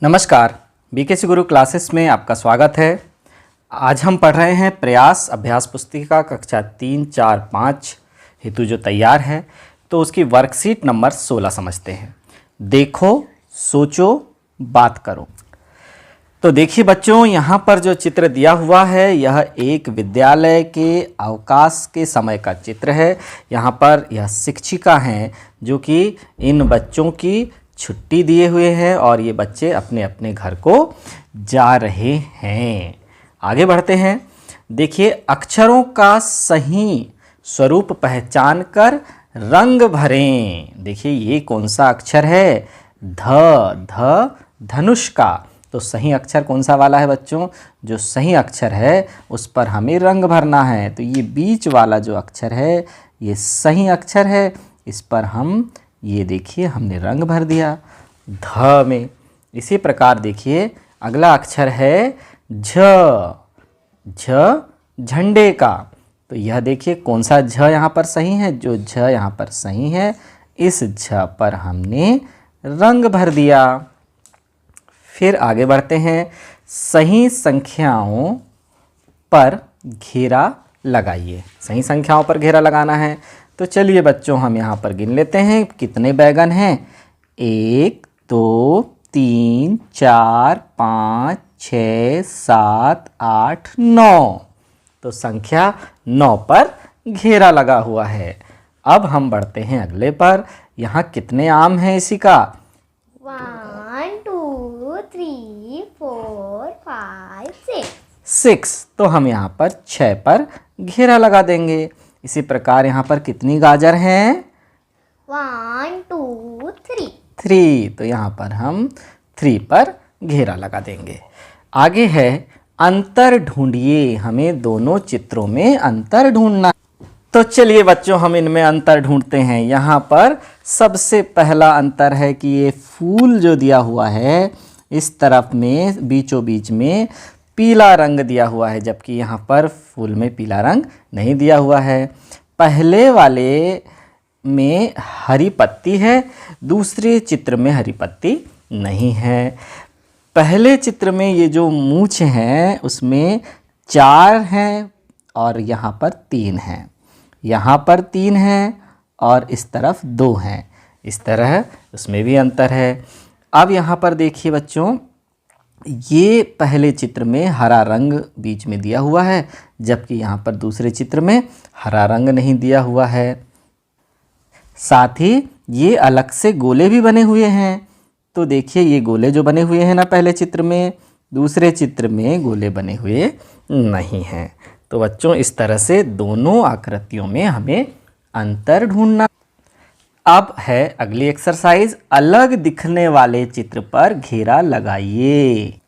नमस्कार, बीकेसी गुरु क्लासेस में आपका स्वागत है। आज हम पढ़ रहे हैं प्रयास अभ्यास पुस्तिका कक्षा 3, 4, 5 हेतु जो तैयार है, तो उसकी वर्कशीट नंबर 16 समझते हैं। देखो, सोचो, बात करो। तो देखिए बच्चों, यहाँ पर जो चित्र दिया हुआ है यह एक विद्यालय के अवकाश के समय का चित्र है। यहाँ पर यह शिक्षिका हैं जो कि इन बच्चों की छुट्टी दिए हुए हैं और ये बच्चे अपने अपने घर को जा रहे हैं। आगे बढ़ते हैं। देखिए, अक्षरों का सही स्वरूप पहचान कर रंग भरें। देखिए ये कौन सा अक्षर है? ध धनुष का। तो सही अक्षर कौन सा वाला है बच्चों? जो सही अक्षर है उस पर हमें रंग भरना है। तो ये बीच वाला जो अक्षर है ये सही अक्षर है, इस पर हम ये देखिए हमने रंग भर दिया ध में। इसी प्रकार देखिए अगला अक्षर है झ। झ झंडे का। तो यह देखिए कौन सा झ यहाँ पर सही है? जो झ यहाँ पर सही है इस झ पर हमने रंग भर दिया। फिर आगे बढ़ते हैं। सही संख्याओं पर घेरा लगाइए। सही संख्याओं पर घेरा लगाना है। तो चलिए बच्चों हम यहाँ पर गिन लेते हैं कितने बैगन हैं। 1, 2, 3, 4, 5, 6, 7, 8, 9। तो संख्या 9 पर घेरा लगा हुआ है। अब हम बढ़ते हैं अगले पर। यहाँ कितने आम हैं इसी का? 1, 2, 3, 4, 5, 6। 6। तो हम यहाँ पर 6 पर घेरा लगा देंगे। इसी प्रकार यहाँ पर कितनी गाजर हैं? 1, 2, 3। 3। तो यहाँ पर हम 3 पर घेरा लगा देंगे। आगे है अंतर ढूंढिए। हमें दोनों चित्रों में अंतर ढूंढना। तो चलिए बच्चों हम इनमें अंतर ढूंढते हैं। यहाँ पर सबसे पहला अंतर है कि ये फूल जो दिया हुआ है इस तरफ में बीचों बीच में पीला रंग दिया हुआ है, जबकि यहाँ पर फूल में पीला रंग नहीं दिया हुआ है। पहले वाले में हरी पत्ती है, दूसरे चित्र में हरी पत्ती नहीं है। पहले चित्र में ये जो मूंछ हैं उसमें 4 हैं और यहाँ पर 3 हैं। यहाँ पर 3 हैं और इस तरफ 2 हैं। इस तरह उसमें भी अंतर है। अब यहाँ पर देखिए बच्चों, ये पहले चित्र में हरा रंग बीच में दिया हुआ है, जबकि यहाँ पर दूसरे चित्र में हरा रंग नहीं दिया हुआ है। साथ ही ये अलग से गोले भी बने हुए हैं। तो देखिए ये गोले जो बने हुए हैं ना पहले चित्र में, दूसरे चित्र में गोले बने हुए नहीं हैं। तो बच्चों इस तरह से दोनों आकृतियों में हमें अंतर ढूंढना। अब है अगली एक्सरसाइज, अलग दिखने वाले चित्र पर घेरा लगाइए।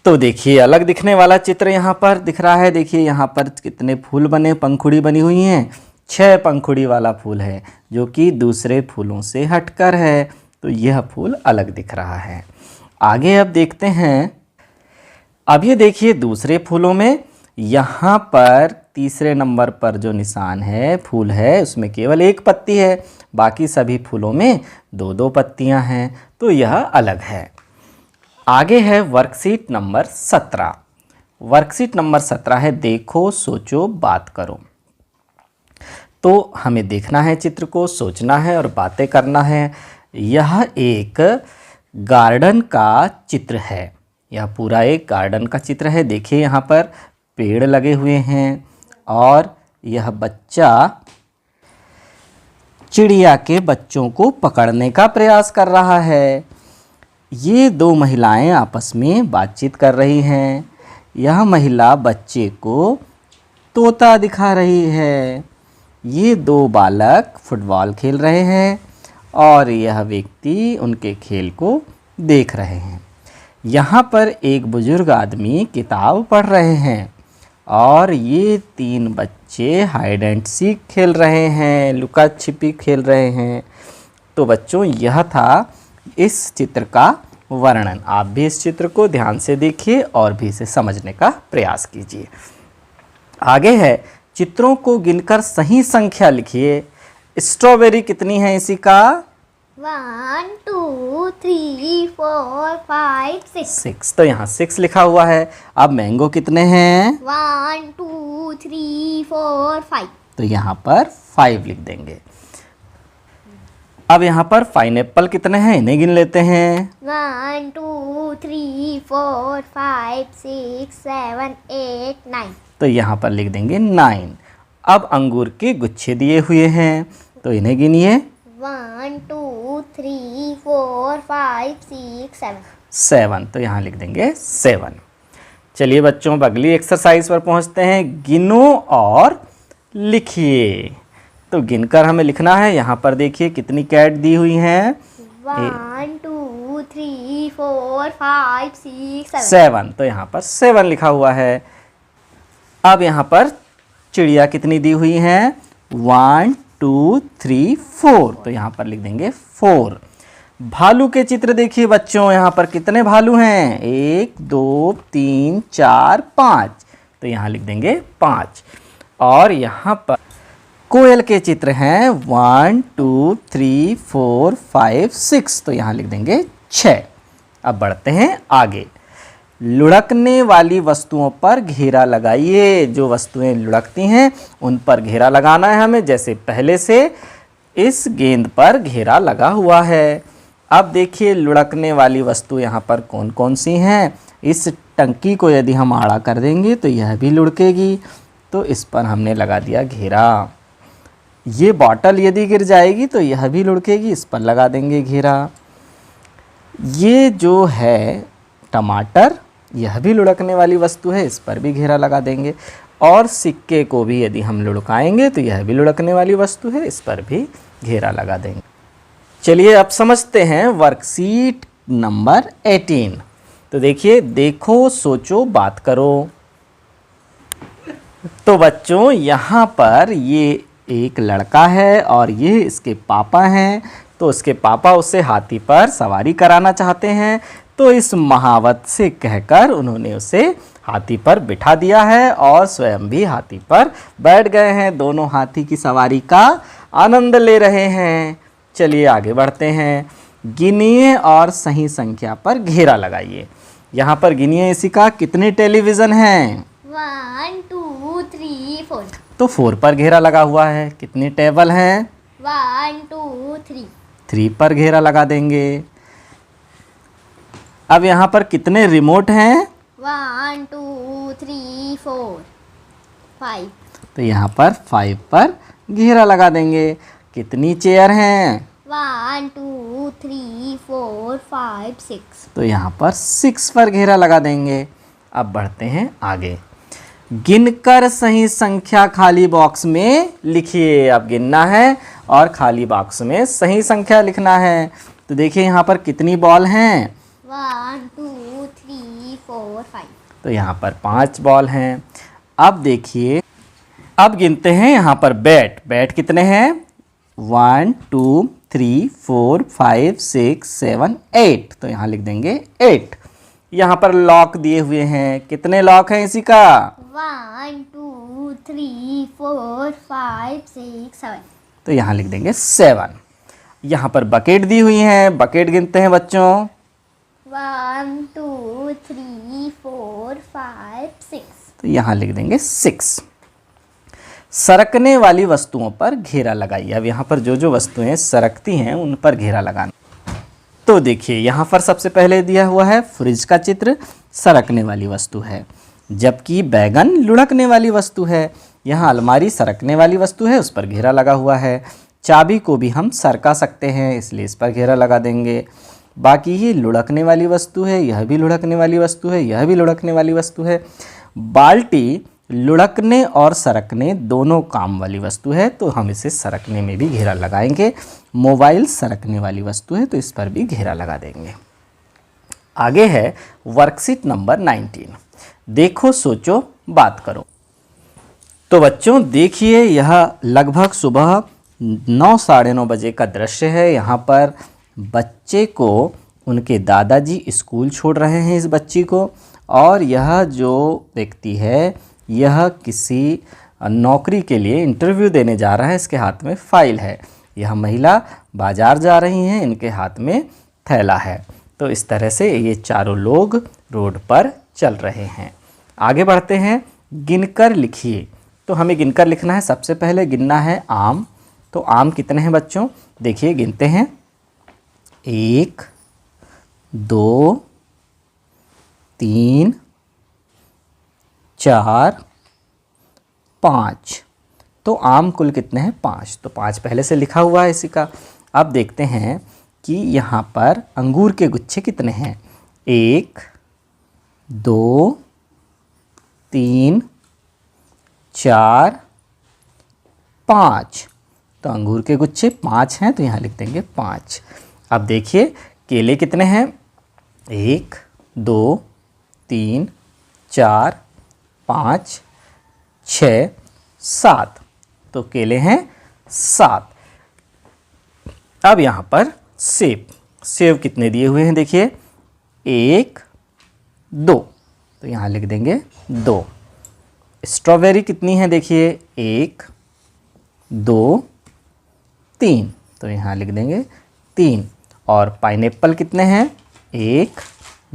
तो देखिए अलग दिखने वाला चित्र यहाँ पर दिख रहा है। देखिए यहाँ पर कितने फूल बने, पंखुड़ी बनी हुई हैं। 6 पंखुड़ी वाला फूल है जो कि दूसरे फूलों से हटकर है। तो यह फूल अलग दिख रहा है। आगे अब देखते हैं। अब ये देखिए दूसरे फूलों में यहाँ पर तीसरे नंबर पर जो निशान है फूल है उसमें केवल 1 पत्ती है, बाकी सभी फूलों में 2-2 पत्तियां हैं। तो यह अलग है। आगे है वर्कशीट नंबर 17। वर्कशीट नंबर 17 है देखो, सोचो, बात करो। तो हमें देखना है चित्र को, सोचना है और बातें करना है। यह एक गार्डन का चित्र है। यह पूरा एक गार्डन का चित्र है। देखिए यहाँ पर पेड़ लगे हुए हैं और यह बच्चा चिड़िया के बच्चों को पकड़ने का प्रयास कर रहा है। ये 2 महिलाएं आपस में बातचीत कर रही हैं। यह महिला बच्चे को तोता दिखा रही है। ये 2 बालक फुटबॉल खेल रहे हैं और यह व्यक्ति उनके खेल को देख रहे हैं। यहाँ पर एक बुजुर्ग आदमी किताब पढ़ रहे हैं और ये 3 बच्चे हाइड एंड सीक खेल रहे हैं, लुका छिपी खेल रहे हैं। तो बच्चों यह था इस चित्र का वर्णन। आप भी इस चित्र को ध्यान से देखिए और भी इसे समझने का प्रयास कीजिए। आगे है चित्रों को गिनकर सही संख्या लिखिए। स्ट्रॉबेरी कितनी है इसी का? 1 2 3 4 5 6 6, तो यहाँ 6 लिखा हुआ है। अब मैंगो कितने हैं? 1 2 3 4 5 तो यहाँ पर 5 लिख देंगे। अब यहाँ पर पाइनएप्पल कितने हैं, इन्हें गिन लेते हैं। 1 2 3 4 5 6 7 8 9 तो यहाँ पर लिख देंगे 9। अब अंगूर के गुच्छे दिए हुए हैं, तो इन्हें गिनिए। 1 2 3 4 5 6 7 7, तो यहाँ लिख देंगे 7। चलिए बच्चों, अब अगली एक्सरसाइज पर पहुँचते हैं। गिनो और लिखिए। तो गिनकर हमें लिखना है। यहाँ पर देखिए कितनी कैट दी हुई हैं। 1 2 3 4 5 6 7 7, तो यहाँ पर 7 लिखा हुआ है। अब यहाँ पर चिड़िया कितनी दी हुई हैं? 1 2 3 4, तो यहाँ पर लिख देंगे 4। भालू के चित्र देखिए बच्चों, यहाँ पर कितने भालू हैं? 1 2 3 4 5, तो यहाँ लिख देंगे 5। और यहाँ पर कोयल के चित्र हैं 1 2 3 4 5 6, तो यहाँ लिख देंगे 6। अब बढ़ते हैं आगे। लुढ़कने वाली वस्तुओं पर घेरा लगाइए। जो वस्तुएं लुढ़कती हैं उन पर घेरा लगाना है हमें। जैसे पहले से इस गेंद पर घेरा लगा हुआ है। अब देखिए लुढ़कने वाली वस्तु यहाँ पर कौन कौन सी हैं। इस टंकी को यदि हम आड़ा कर देंगे तो यह भी लुढ़केगी, तो इस पर हमने लगा दिया घेरा। ये बॉटल यदि गिर जाएगी तो यह भी लुढ़केगी, इस पर लगा देंगे घेरा। ये जो है टमाटर, यह भी लुढ़कने वाली वस्तु है, इस पर भी घेरा लगा देंगे। और सिक्के को भी यदि हम लुढ़काएंगे तो यह भी लुढ़कने वाली वस्तु है, इस पर भी घेरा लगा देंगे। चलिए अब समझते हैं वर्कशीट नंबर 18। तो देखिए, देखो सोचो बात करो। तो बच्चों यहाँ पर ये एक लड़का है और ये इसके पापा हैं। तो उसके पापा उसे हाथी पर सवारी कराना चाहते हैं, तो इस महावत से कहकर उन्होंने उसे हाथी पर बिठा दिया है और स्वयं भी हाथी पर बैठ गए हैं। दोनों हाथी की सवारी का आनंद ले रहे हैं। चलिए आगे बढ़ते हैं। गिनिए और सही संख्या पर घेरा लगाइए। यहाँ पर गिनिए इसी का कितने टेलीविज़न हैं? 1 2 3 4 तो 4 पर घेरा लगा हुआ है। कितनी टेबल हैं? 1 2 3 3 पर घेरा लगा देंगे। अब यहाँ पर कितने रिमोट हैं? 1 2 3 4 5 तो यहाँ पर 5 पर घेरा लगा देंगे। कितनी चेयर हैं? 1 2 3 4 5 6 तो यहाँ पर 6 पर घेरा लगा देंगे। अब बढ़ते हैं आगे। गिनकर सही संख्या खाली बॉक्स में लिखिए। अब गिनना है और खाली बॉक्स में सही संख्या लिखना है। तो देखिए यहाँ पर कितनी बॉल हैं? 1 2 3 4 5 तो यहाँ पर 5 बॉल हैं। अब देखिए, अब गिनते हैं यहाँ पर बैट। बैट कितने हैं? 1 2 3 4 5 6 7 8, तो यहाँ लिख देंगे 8। यहाँ पर लॉक दिए हुए हैं। कितने लॉक हैं इसी का? 1 2 3 4 5 6 7 तो यहाँ लिख देंगे 7। यहाँ पर बकेट दी हुई हैं। बकेट गिनते हैं बच्चों। 1 2 3 4 5 6 तो यहाँ लिख देंगे 6। सरकने वाली वस्तुओं पर घेरा लगाइए। अब यहाँ पर जो जो वस्तुएं सरकती हैं उन पर घेरा लगाना। तो देखिए यहाँ पर सबसे पहले दिया हुआ है फ्रिज का चित्र, सरकने वाली वस्तु है, जबकि बैगन लुढ़कने वाली वस्तु है। यहाँ अलमारी सरकने वाली वस्तु है, उस पर घेरा लगा हुआ है। चाबी को भी हम सरका सकते हैं, इसलिए इस पर घेरा लगा देंगे। बाकी ये लुढ़कने वाली वस्तु है, यह भी लुढ़कने वाली वस्तु है, यह भी लुढ़कने वाली वस्तु है। बाल्टी लुढ़कने और सरकने दोनों काम वाली वस्तु है, तो हम इसे सरकने में भी घेरा लगाएंगे। मोबाइल सरकने वाली वस्तु है, तो इस पर भी घेरा लगा देंगे। आगे है वर्कशीट नंबर 19। देखो सोचो बात करो। तो बच्चों देखिए, यह लगभग सुबह 9 साढ़े 9 बजे का दृश्य है। यहाँ पर बच्चे को उनके दादाजी स्कूल छोड़ रहे हैं इस बच्ची को, और यह जो व्यक्ति है यह किसी नौकरी के लिए इंटरव्यू देने जा रहा है। इसके हाथ में फाइल है यह महिला बाजार जा रही हैं, इनके हाथ में थैला है। तो इस तरह से ये चारों लोग रोड पर चल रहे हैं। आगे बढ़ते हैं, गिनकर लिखिए। तो हमें गिनकर लिखना है। सबसे पहले गिनना है आम। तो आम कितने हैं बच्चों? देखिए गिनते हैं, 1 2 3 4 5। तो आम कुल कितने हैं? 5। तो 5 पहले से लिखा हुआ है इसी का। अब देखते हैं कि यहाँ पर अंगूर के गुच्छे कितने हैं? 1 2 3 4 5। तो अंगूर के गुच्छे 5 हैं, तो यहाँ लिख देंगे 5। अब देखिए केले कितने हैं? 1 2 3 4 5 6 7। तो केले हैं 7। अब यहाँ पर सेब, सेब कितने दिए हुए हैं? देखिए 1 2। तो यहाँ लिख देंगे 2। स्ट्रॉबेरी कितनी है? देखिए 1 2 3। तो यहाँ लिख देंगे 3। और पाइनएप्पल कितने हैं? 1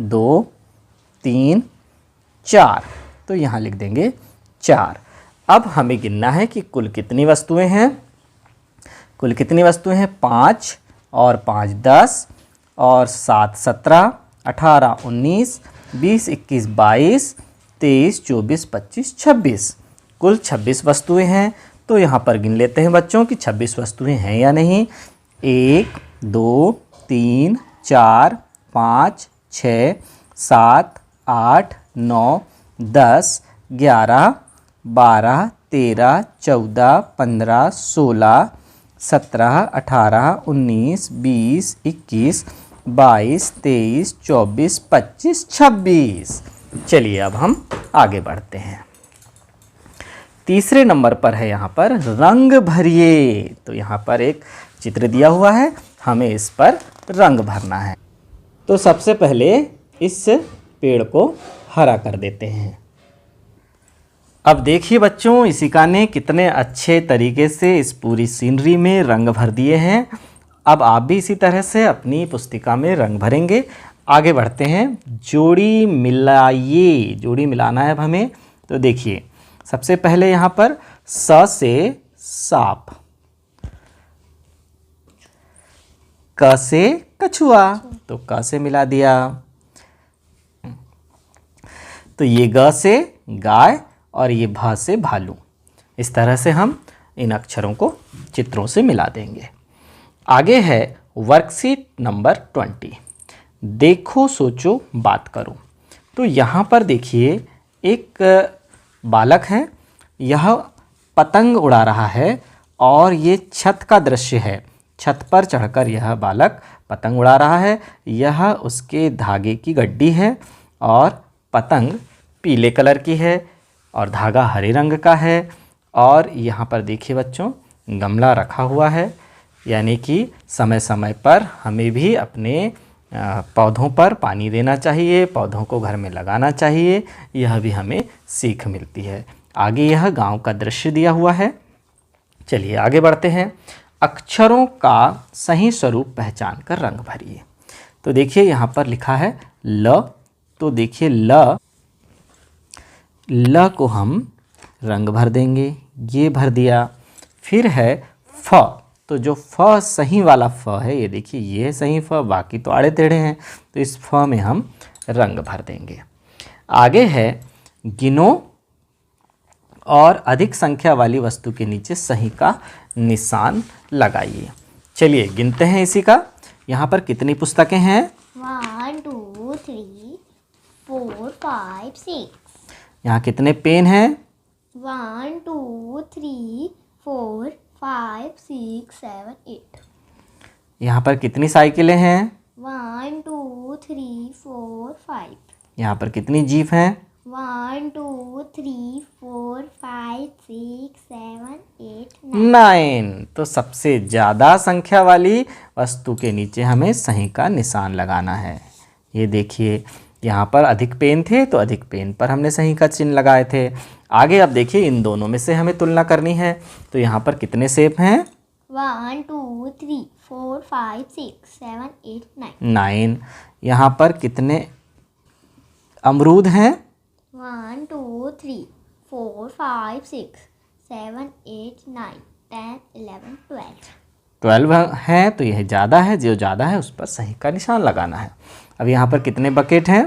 2 3 4। तो यहाँ लिख देंगे 4। अब हमें गिनना है कि कुल कितनी वस्तुएं हैं। कुल कितनी वस्तुएं हैं? 5 और 5 10 और 7 17 18 19 20 21 22 23 24 25 26। कुल 26 वस्तुएं हैं। तो यहाँ पर गिन लेते हैं बच्चों कि 26 वस्तुएं हैं या नहीं। 1 2 3 4 5 6 7 8 9 10 11 12 13 14 15 16 17 18 19 20 21 22 23 24 25 26। चलिए अब हम आगे बढ़ते हैं। तीसरे नंबर पर है यहाँ पर रंग भरिए। तो यहाँ पर एक चित्र दिया हुआ है, हमें इस पर रंग भरना है। तो सबसे पहले इस पेड़ को हरा कर देते हैं। अब देखिए बच्चों, इसिका ने कितने अच्छे तरीके से इस पूरी सीनरी में रंग भर दिए हैं। अब आप भी इसी तरह से अपनी पुस्तिका में रंग भरेंगे। आगे बढ़ते हैं, जोड़ी मिलाइए। जोड़ी मिलाना है अब हमें। तो देखिए सबसे पहले यहाँ पर स से सांप, क से कछुआ, तो क से मिला दिया। तो ये ग से गाय और ये भ से भालू। इस तरह से हम इन अक्षरों को चित्रों से मिला देंगे। आगे है वर्कशीट नंबर 20। देखो सोचो बात करो। तो यहाँ पर देखिए एक बालक है, यह पतंग उड़ा रहा है और ये छत का दृश्य है। छत पर चढ़कर यह बालक पतंग उड़ा रहा है। यह उसके धागे की गड्डी है और पतंग पीले कलर की है और धागा हरे रंग का है। और यहाँ पर देखिए बच्चों, गमला रखा हुआ है, यानी कि समय समय पर हमें भी अपने पौधों पर पानी देना चाहिए, पौधों को घर में लगाना चाहिए। यह भी हमें सीख मिलती है। आगे यह गांव का दृश्य दिया हुआ है। चलिए आगे बढ़ते हैं। अक्षरों का सही स्वरूप पहचान कर रंग भरिए। तो देखिए यहाँ पर लिखा है ल। तो देखिए ल को हम रंग भर देंगे, ये भर दिया। फिर है फ। तो जो फ सही वाला फ है, ये देखिए ये सही फ, बाकी तो आड़े टेढ़े हैं। तो इस फ में हम रंग भर देंगे। आगे है गिनो और अधिक संख्या वाली वस्तु के नीचे सही का निशान लगाइए। चलिए गिनते हैं इसी का। यहाँ पर कितनी पुस्तकें हैं? 1 2 3 4 5 6। यहाँ कितने पेन हैं? 1 2 3 4 5 6 7 8। यहाँ पर कितनी साइकिलें हैं? 1 2 3 4 5। यहाँ पर कितनी जीप हैं? 1 2 3 4 5 6 7 8 9। तो सबसे ज़्यादा संख्या वाली वस्तु के नीचे हमें सही का निशान लगाना है। ये देखिए यहाँ पर अधिक पेन थे तो अधिक पेन पर हमने सही का चिन्ह लगाए थे। आगे अब देखिए इन दोनों में से हमें तुलना करनी है। तो यहाँ पर कितने सेब हैं? 1 2 3 4 5 6 7 8 9 9। यहाँ पर कितने अमरूद हैं? 1 2 3 4 5 6 7 8 9 10 11 12 12 हैं, तो यह ज़्यादा है, जो ज़्यादा है उस पर सही का निशान लगाना है। अब यहाँ पर कितने बकेट हैं?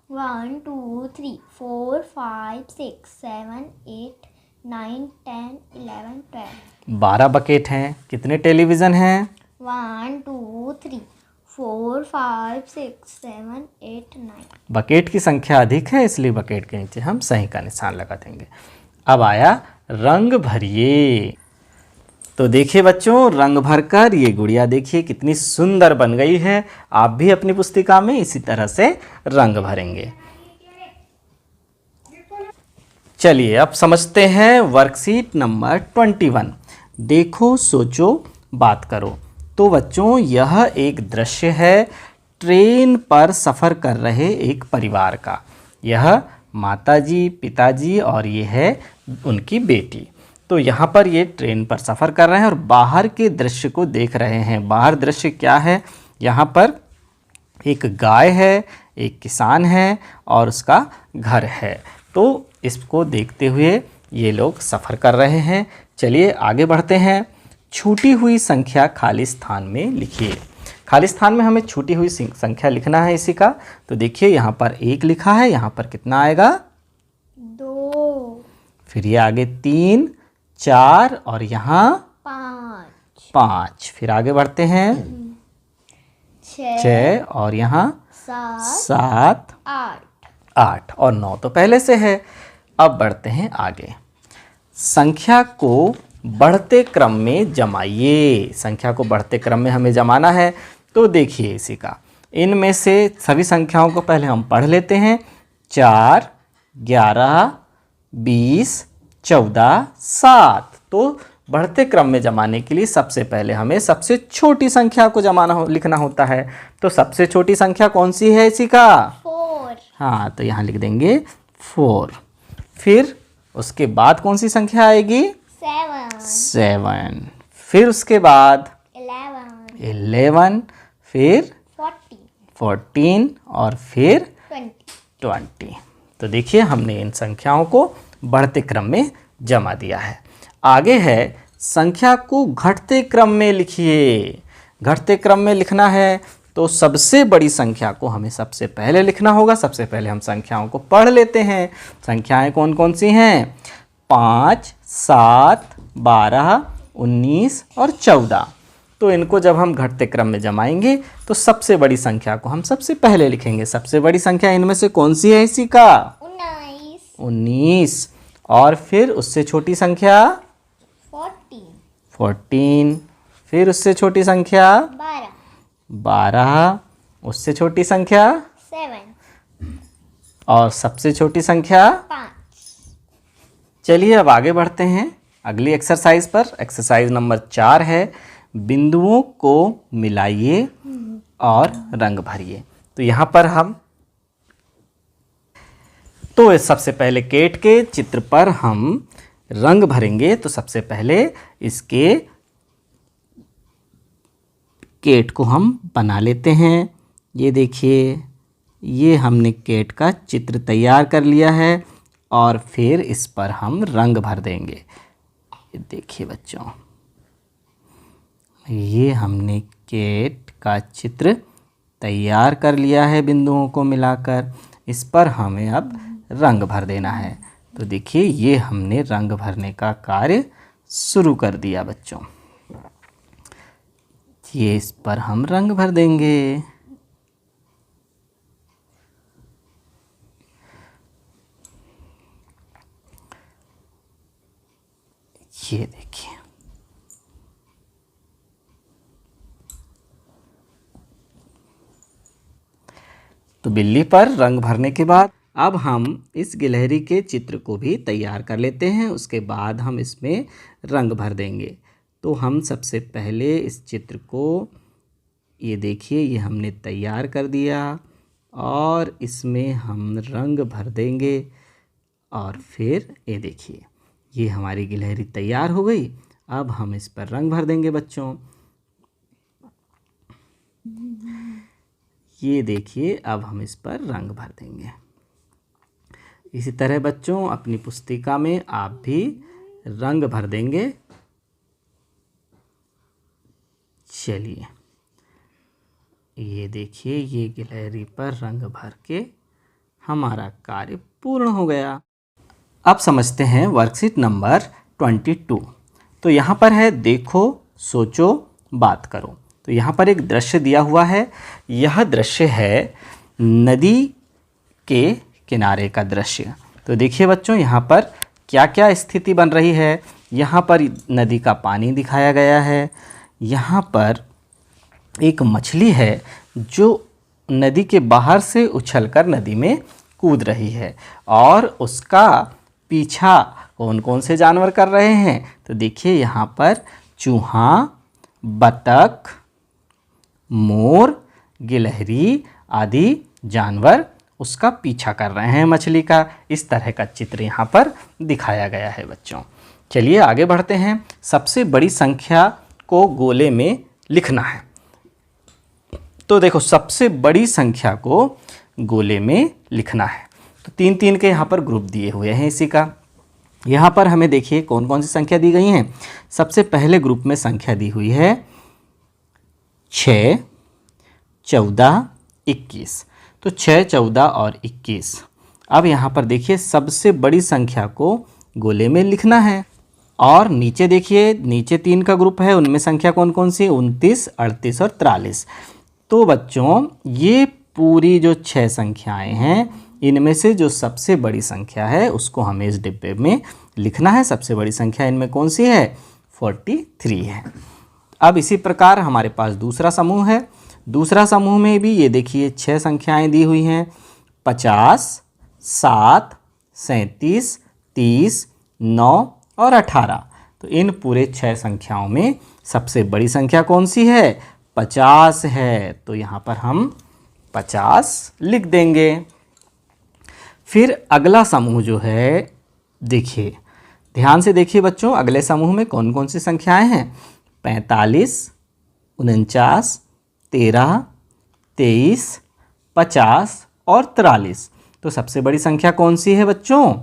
1 2 3 4 5 6 7 8 9 10 11 12 12 बकेट हैं। कितने टेलीविज़न हैं? 1 2 3 4 5 6 7 8 9 बकेट की संख्या अधिक है, इसलिए बकेट के नीचे हम सही का निशान लगा देंगे। अब आया रंग भरिए। तो देखिए बच्चों, रंग भरकर ये गुड़िया देखिए कितनी सुंदर बन गई है। आप भी अपनी पुस्तिका में इसी तरह से रंग भरेंगे। चलिए अब समझते हैं वर्कशीट नंबर 21। देखो, सोचो, बात करो। तो बच्चों, यह एक दृश्य है ट्रेन पर सफ़र कर रहे एक परिवार का। यह माताजी, पिताजी और ये है उनकी बेटी। तो यहाँ पर ये ट्रेन पर सफ़र कर रहे हैं और बाहर के दृश्य को देख रहे हैं। बाहर दृश्य क्या है? यहाँ पर एक गाय है, एक किसान है और उसका घर है। तो इसको देखते हुए ये लोग सफ़र कर रहे हैं। चलिए आगे बढ़ते हैं। छूटी हुई संख्या खाली स्थान में लिखिए। खाली स्थान में हमें छूटी हुई संख्या लिखना है इसी का। तो देखिए यहाँ पर 1 लिखा है, यहाँ पर कितना आएगा? 2 फिर ये आगे 3 4 और यहाँ 5 5। फिर आगे बढ़ते हैं 6 6 और यहाँ 7 7 8 8 और 9 तो पहले से है। अब बढ़ते हैं आगे। संख्या को बढ़ते क्रम में जमाइए। संख्या को बढ़ते क्रम में हमें जमाना है। तो देखिए इसी का, इनमें से सभी संख्याओं को पहले हम पढ़ लेते हैं। 4 11 20 14 7। तो बढ़ते क्रम में जमाने के लिए सबसे पहले हमें सबसे छोटी संख्या को लिखना होता है। तो सबसे छोटी संख्या कौन सी है इसी का? 4 हाँ, तो यहाँ लिख देंगे 4। फिर उसके बाद कौन सी संख्या आएगी? 7 फिर उसके बाद 11 फिर 40 14 और फिर 20 20। तो देखिए हमने इन संख्याओं को बढ़ते क्रम में जमा दिया है। आगे है संख्या को घटते क्रम में लिखिए। घटते क्रम में लिखना है तो सबसे बड़ी संख्या को हमें सबसे पहले लिखना होगा। सबसे पहले हम संख्याओं को पढ़ लेते हैं। संख्याएं कौन कौन सी हैं? 5 7 12 19 और 14। तो इनको जब हम घटते क्रम में जमाएंगे तो सबसे बड़ी संख्या को हम सबसे पहले लिखेंगे। सबसे बड़ी संख्या इनमें से कौन सी है इसी का? 19। और फिर उससे छोटी संख्या 14। फिर उससे छोटी संख्या 12। उससे छोटी संख्या 7 और सबसे छोटी संख्या 5 चलिए अब आगे बढ़ते हैं अगली एक्सरसाइज पर। एक्सरसाइज नंबर 4 है बिंदुओं को मिलाइए और रंग भरिए। तो यहाँ पर हम सबसे पहले केट के चित्र पर हम रंग भरेंगे। तो सबसे पहले इसके केट को हम बना लेते हैं। ये देखिए, ये हमने केट का चित्र तैयार कर लिया है और फिर इस पर हम रंग भर देंगे। ये देखिए बच्चों, ये हमने केट का चित्र तैयार कर लिया है बिंदुओं को मिलाकर। इस पर हमें अब रंग भर देना है। तो देखिए ये हमने रंग भरने का कार्य शुरू कर दिया बच्चों। ये इस पर हम रंग भर देंगे। ये देखिए, तो बिल्ली पर रंग भरने के बाद अब हम इस गिलहरी के चित्र को भी तैयार कर लेते हैं। उसके बाद हम इसमें रंग भर देंगे। तो हम सबसे पहले इस चित्र को, ये देखिए, ये हमने तैयार कर दिया और इसमें हम रंग भर देंगे। और फिर ये देखिए, ये हमारी गिलहरी तैयार हो गई। अब हम इस पर रंग भर देंगे बच्चों। ये देखिए, अब हम इस पर रंग भर देंगे। इसी तरह बच्चों अपनी पुस्तिका में आप भी रंग भर देंगे। चलिए, ये देखिए, ये गिलहरी पर रंग भर के हमारा कार्य पूर्ण हो गया। अब समझते हैं वर्कशीट नंबर 22। तो यहाँ पर है देखो, सोचो, बात करो। तो यहाँ पर एक दृश्य दिया हुआ है। यह दृश्य है नदी के किनारे का दृश्य। तो देखिए बच्चों, यहाँ पर क्या क्या स्थिति बन रही है। यहाँ पर नदी का पानी दिखाया गया है। यहाँ पर एक मछली है जो नदी के बाहर से उछलकर नदी में कूद रही है, और उसका पीछा कौन कौन से जानवर कर रहे हैं। तो देखिए यहाँ पर चूहा, बतख, मोर, गिलहरी आदि जानवर उसका पीछा कर रहे हैं मछली का। इस तरह का चित्र यहाँ पर दिखाया गया है बच्चों। चलिए आगे बढ़ते हैं। सबसे बड़ी संख्या को गोले में लिखना है। तो देखो, सबसे बड़ी संख्या को गोले में लिखना है। तो 3-3 के यहाँ पर ग्रुप दिए हुए हैं इसी का। यहाँ पर हमें देखिए कौन कौन सी संख्या दी गई हैं। सबसे पहले ग्रुप में संख्या दी हुई है 6, 14, 21। तो 6, 14 और 21। अब यहाँ पर देखिए सबसे बड़ी संख्या को गोले में लिखना है। और नीचे देखिए, नीचे 3 का ग्रुप है, उनमें संख्या कौन कौन सी, 29, 38 और 43। तो बच्चों ये पूरी जो 6 संख्याएं हैं, इनमें से जो सबसे बड़ी संख्या है उसको हमें इस डिब्बे में लिखना है। सबसे बड़ी संख्या इनमें कौन सी है, 43 है। अब इसी प्रकार हमारे पास दूसरा समूह है। दूसरा समूह में भी ये देखिए 6 संख्याएं दी हुई हैं, 50, 7, 37, 30, 9 और 18। तो इन पूरे 6 संख्याओं में सबसे बड़ी संख्या कौन सी है, 50 है। तो यहाँ पर हम 50 लिख देंगे। फिर अगला समूह जो है, देखिए ध्यान से देखिए बच्चों, अगले समूह में कौन कौन सी संख्याएं हैं, 45, 49, 13, 23, 50 और 43। तो सबसे बड़ी संख्या कौन सी है बच्चों,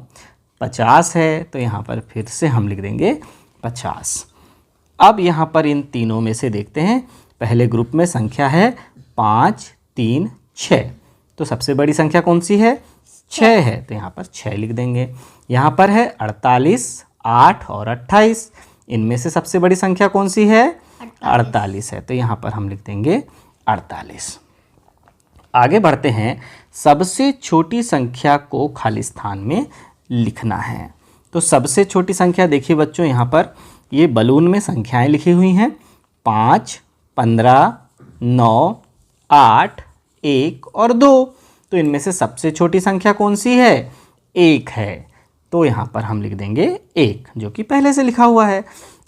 50 है। तो यहाँ पर फिर से हम लिख देंगे 50। अब यहाँ पर इन तीनों में से देखते हैं। पहले ग्रुप में संख्या है 5, 3, 6। तो सबसे बड़ी संख्या कौन सी है, 6 है। तो यहाँ पर 6 लिख देंगे। यहाँ पर है 48, 8 और 28। इनमें से सबसे बड़ी संख्या कौन सी है, 48 है। तो यहाँ पर हम लिख देंगे 48। आगे बढ़ते हैं। सबसे छोटी संख्या को खाली स्थान में लिखना है। तो सबसे छोटी संख्या देखिए बच्चों, यहाँ पर ये बलून में संख्याएं लिखी हुई हैं, 5, 15, 9, 8, 1 और 2। तो इनमें से सबसे छोटी संख्या कौन सी है, 1 है। तो यहाँ पर हम लिख देंगे 1, जो कि पहले से लिखा हुआ है।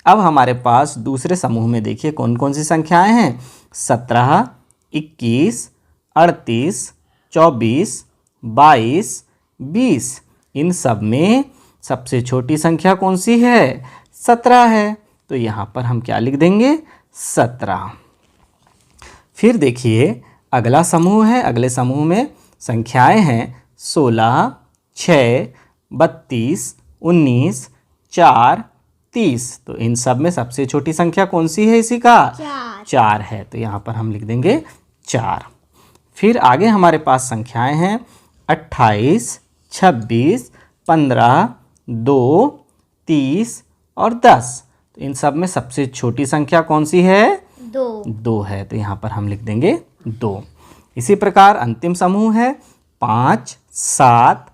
अब हमारे पास दूसरे समूह में देखिए कौन कौन सी संख्याएं हैं, 17, 21, 38, 24, 22, 20। इन सब में सबसे छोटी संख्या कौन सी है, 17 है। तो यहाँ पर हम क्या लिख देंगे, 17। फिर देखिए अगला समूह है। अगले समूह में संख्याएं हैं 16, 6, 32, 19, 4, 30। तो इन सब में सबसे छोटी संख्या कौन सी है इसी का, 4 है। तो यहाँ पर हम लिख देंगे 4। फिर आगे हमारे पास संख्याएं हैं 28, 26, 15, 2, 30 और 10। तो इन सब में सबसे छोटी संख्या कौन सी है, 2 है। तो यहाँ पर हम लिख देंगे 2। इसी प्रकार अंतिम समूह है 5, 7,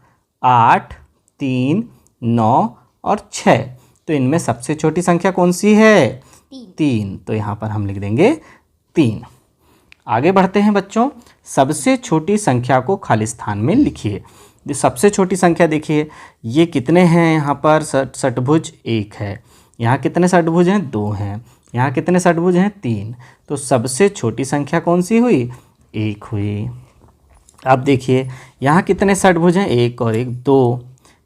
8, 3, 9 और 6। तो इनमें सबसे छोटी संख्या कौन सी है, 3। तो यहाँ पर हम लिख देंगे 3। आगे बढ़ते हैं बच्चों। सबसे छोटी संख्या को खाली स्थान में लिखिए। जो सबसे छोटी संख्या देखिए, ये कितने हैं, यहाँ पर षटभुज 1 है। यहाँ कितने षटभुज हैं, 2 हैं। यहाँ कितने षटभुज हैं, 3। तो सबसे छोटी संख्या कौन सी हुई, 1 हुई। अब देखिए यहाँ कितने षटभुज हैं, 1 और 1 2।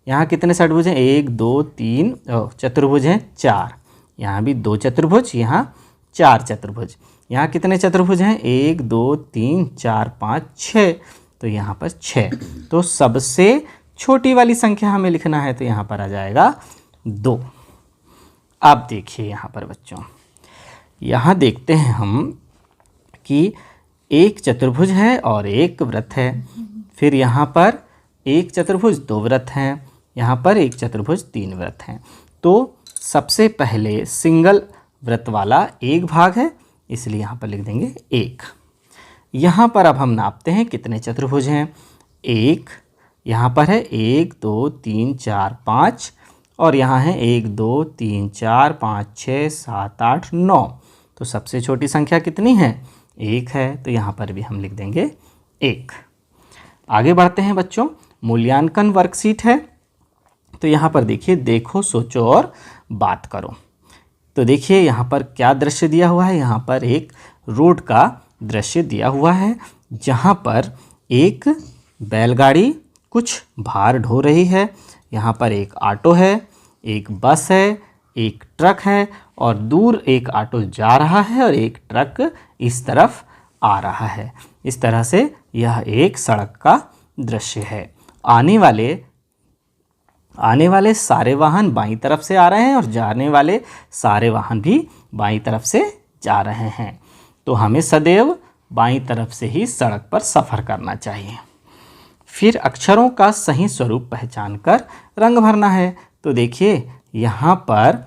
यहाँ कितने षटभुज हैं, 1, 2, 3, चतुर्भुज हैं 4। यहाँ भी 2 चतुर्भुज, यहाँ 4 चतुर्भुज। यहाँ कितने चतुर्भुज हैं? 1 2 3 4 5 6, तो यहाँ पर 6। तो सबसे छोटी वाली संख्या हमें लिखना है, तो यहाँ पर आ जाएगा 2। अब देखिए यहाँ पर बच्चों, यहाँ देखते हैं हम कि एक चतुर्भुज है और एक वृत्त है। फिर यहाँ पर एक चतुर्भुज 2 वृत्त हैं, यहाँ पर एक चतुर्भुज 3 वृत्त हैं। तो सबसे पहले सिंगल वृत्त वाला एक भाग है, इसलिए यहाँ पर लिख देंगे 1। यहाँ पर अब हम नापते हैं कितने चतुर्भुज हैं। 1 यहाँ पर है, 1 2 3 4 5, और यहाँ है 1 2 3 4 5 6 7 8 9। तो सबसे छोटी संख्या कितनी है? 1 है, तो यहाँ पर भी हम लिख देंगे 1। आगे बढ़ते हैं बच्चों, मूल्यांकन वर्कशीट है। तो यहाँ पर देखिए, देखो सोचो और बात करो। तो देखिए यहाँ पर क्या दृश्य दिया हुआ है। यहाँ पर एक रोड का दृश्य दिया हुआ है, जहाँ पर एक बैलगाड़ी कुछ भार ढो रही है। यहाँ पर एक ऑटो है, एक बस है, एक ट्रक है, और दूर एक ऑटो जा रहा है और एक ट्रक इस तरफ आ रहा है। इस तरह से यह एक सड़क का दृश्य है। आने वाले सारे वाहन बाईं तरफ से आ रहे हैं और जाने वाले सारे वाहन भी बाईं तरफ से जा रहे हैं। तो हमें सदैव बाईं तरफ से ही सड़क पर सफ़र करना चाहिए। फिर अक्षरों का सही स्वरूप पहचानकर रंग भरना है। तो देखिए यहाँ पर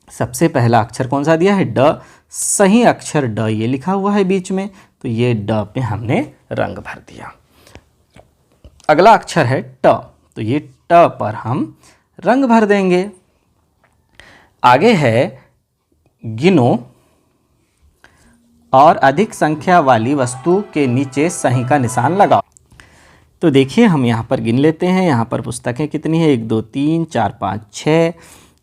सबसे पहला अक्षर कौन सा दिया है? ड। सही अक्षर ड ये लिखा हुआ है बीच में, तो ये ड पे हमने रंग भर दिया। अगला अक्षर है ट, तो ये ट पर हम रंग भर देंगे। आगे है गिनो और अधिक संख्या वाली वस्तु के नीचे सही का निशान लगाओ। तो देखिए हम यहाँ पर गिन लेते हैं। यहाँ पर पुस्तकें कितनी है? 1 2 3 4 5 6,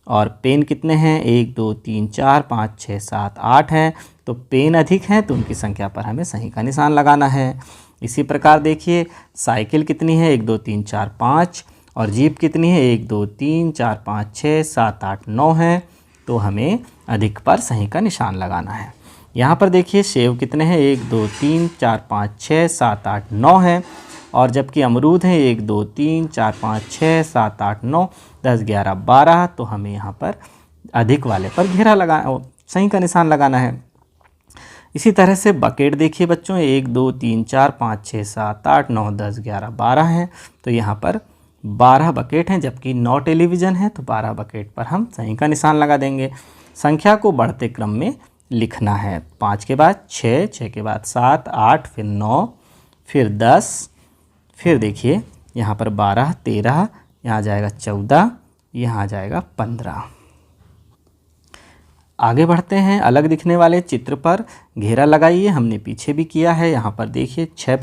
और पेन कितने हैं? 1 2 3 4 5 6 7 8 हैं। तो पेन अधिक हैं, तो उनकी संख्या पर हमें सही का निशान लगाना है। इसी प्रकार देखिए साइकिल कितनी है? 1 2 3 4 5, और जीप कितनी है? 1 2 3 4 5 6 7 8 9 है। तो हमें अधिक पर सही का निशान लगाना है। यहाँ पर देखिए सेब कितने हैं? 1 2 3 4 5 6 7 8 9 है, और जबकि अमरूद है 1 2 3 4 5 6 7 8 9 10 11 12। तो हमें यहाँ पर अधिक वाले पर घेरा सही का निशान लगाना है। इसी तरह से बकेट देखिए बच्चों, 1 2 3 4 5 6 7 8 9 10 11 12 हैं। तो यहाँ पर 12 बकेट हैं, जबकि 9 टेलीविज़न है, तो 12 बकेट पर हम सही का निशान लगा देंगे। संख्या को बढ़ते क्रम में लिखना है। 5 के बाद 6, 6 के बाद 7, 8, फिर 9, फिर 10, फिर देखिए यहाँ पर 12, 13, यहाँ आ जाएगा 14, यहाँ आ जाएगा 15। आगे बढ़ते हैं। अलग दिखने वाले चित्र पर घेरा लगाइए। हमने पीछे भी किया है। यहाँ पर देखिए 6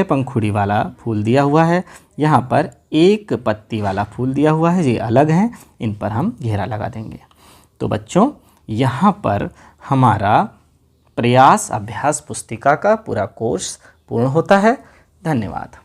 पंखुड़ी वाला फूल दिया हुआ है। यहाँ पर 1 पत्ती वाला फूल दिया हुआ है, ये अलग हैं, इन पर हम घेरा लगा देंगे। तो बच्चों यहाँ पर हमारा प्रयास अभ्यास पुस्तिका का पूरा कोर्स पूर्ण होता है। धन्यवाद।